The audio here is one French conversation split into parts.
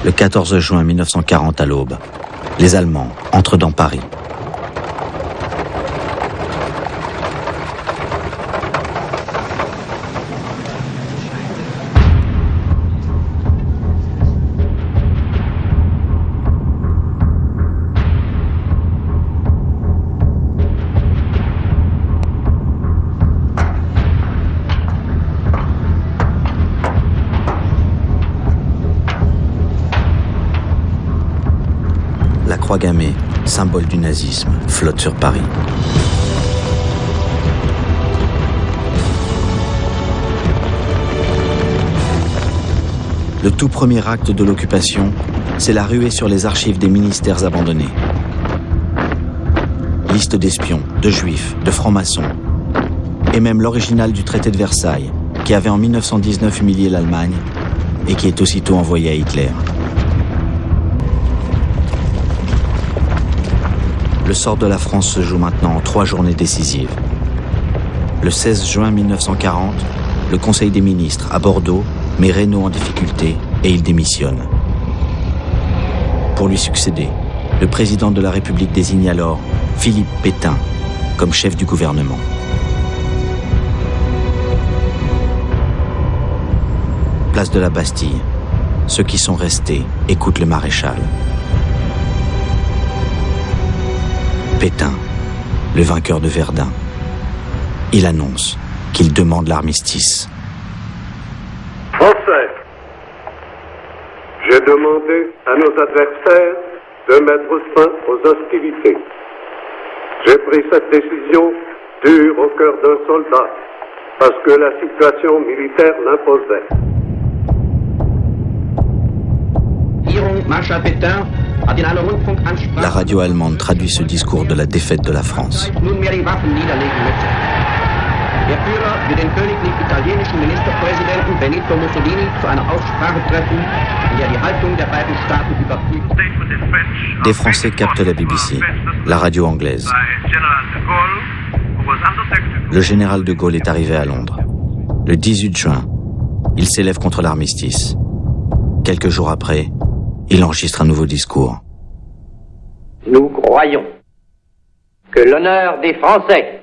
Le 14 juin 1940 à l'aube, les Allemands entrent dans Paris. La croix gammée, symbole du nazisme, flotte sur Paris. Le tout premier acte de l'occupation, c'est la ruée sur les archives des ministères abandonnés. Liste d'espions, de juifs, de francs-maçons, et même l'original du traité de Versailles, qui avait en 1919 humilié l'Allemagne et qui est aussitôt envoyé à Hitler. Le sort de la France se joue maintenant en 3 journées décisives. Le 16 juin 1940, le Conseil des ministres à Bordeaux met Reynaud en difficulté et il démissionne. Pour lui succéder, le président de la République désigne alors Philippe Pétain comme chef du gouvernement. Place de la Bastille, ceux qui sont restés écoutent le maréchal. Pétain, le vainqueur de Verdun, il annonce qu'il demande l'armistice. Français, j'ai demandé à nos adversaires de mettre fin aux hostilités. J'ai pris cette décision dure au cœur d'un soldat, parce que la situation militaire l'imposait. La radio allemande traduit ce discours de la défaite de la France. Des Français captent la BBC, la radio anglaise. Le général de Gaulle est arrivé à Londres. Le 18 juin, il s'élève contre l'armistice. Quelques jours après, il enregistre un nouveau discours. Nous croyons que l'honneur des Français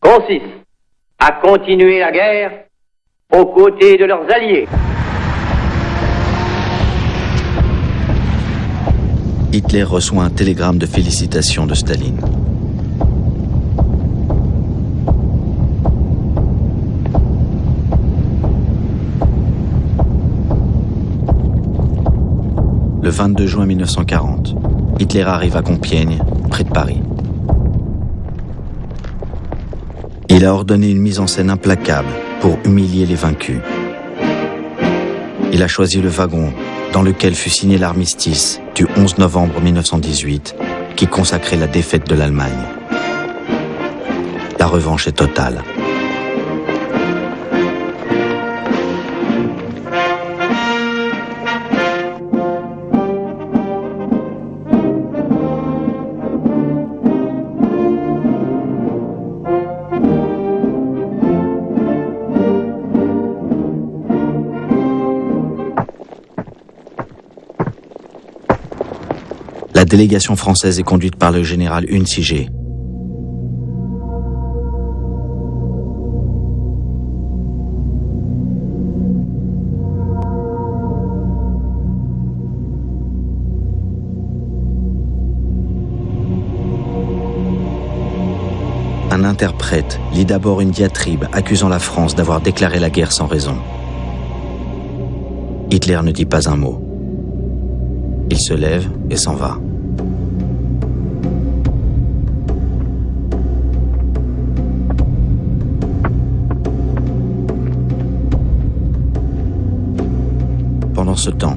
consiste à continuer la guerre aux côtés de leurs alliés. Hitler reçoit un télégramme de félicitations de Staline. Le 22 juin 1940, Hitler arrive à Compiègne, près de Paris. Il a ordonné une mise en scène implacable pour humilier les vaincus. Il a choisi le wagon dans lequel fut signé l'armistice du 11 novembre 1918 qui consacrait la défaite de l'Allemagne. La revanche est totale. La délégation française est conduite par le général Unsiger. Un interprète lit d'abord une diatribe accusant la France d'avoir déclaré la guerre sans raison. Hitler ne dit pas un mot. Il se lève et s'en va. Pendant ce temps,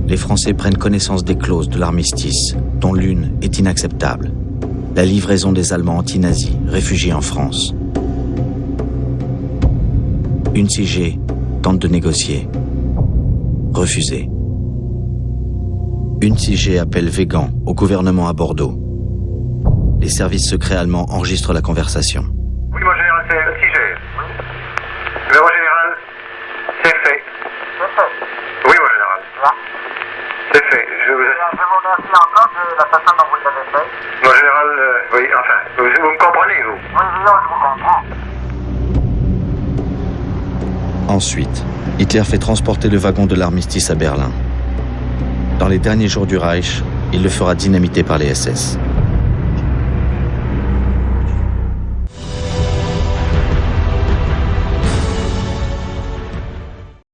les Français prennent connaissance des clauses de l'armistice, dont l'une est inacceptable: la livraison des Allemands anti-nazis réfugiés en France. Unsiger tente de négocier. Refusé. Unsiger appelle Weygand au gouvernement à Bordeaux. Les services secrets allemands enregistrent la conversation. Oui, mon général, c'est Unsiger. Mais mon général, c'est fait. Oui, mon général. je vous remercie encore de la façon dont vous l'avez fait. Mon général, oui, enfin, vous me comprenez, vous? Oui, disons, je vous comprends. Ensuite, Hitler fait transporter le wagon de l'armistice à Berlin. Dans les derniers jours du Reich, il le fera dynamiter par les SS.